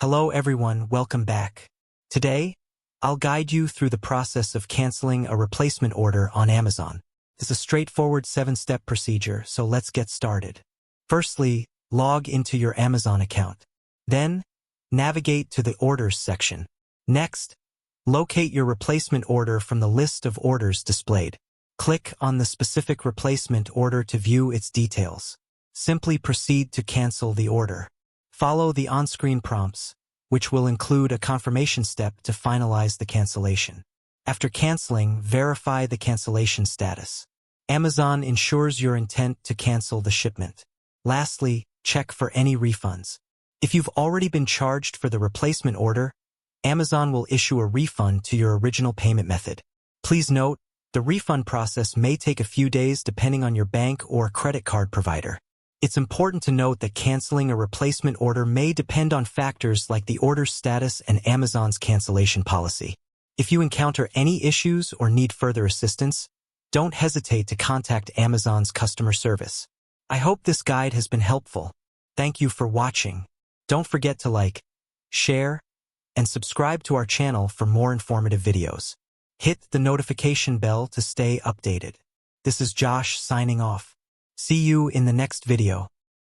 Hello everyone, welcome back. Today, I'll guide you through the process of canceling a replacement order on Amazon. It's a straightforward 7-step procedure, so let's get started. Firstly, log into your Amazon account. Then, navigate to the Orders section. Next, locate your replacement order from the list of orders displayed. Click on the specific replacement order to view its details. Simply proceed to cancel the order. Follow the on-screen prompts, which will include a confirmation step to finalize the cancellation. After canceling, verify the cancellation status. Amazon ensures your intent to cancel the shipment. Lastly, check for any refunds. If you've already been charged for the replacement order, Amazon will issue a refund to your original payment method. Please note, the refund process may take a few days depending on your bank or credit card provider. It's important to note that canceling a replacement order may depend on factors like the order's status and Amazon's cancellation policy. If you encounter any issues or need further assistance, don't hesitate to contact Amazon's customer service. I hope this guide has been helpful. Thank you for watching. Don't forget to like, share, and subscribe to our channel for more informative videos. Hit the notification bell to stay updated. This is Josh signing off. See you in the next video.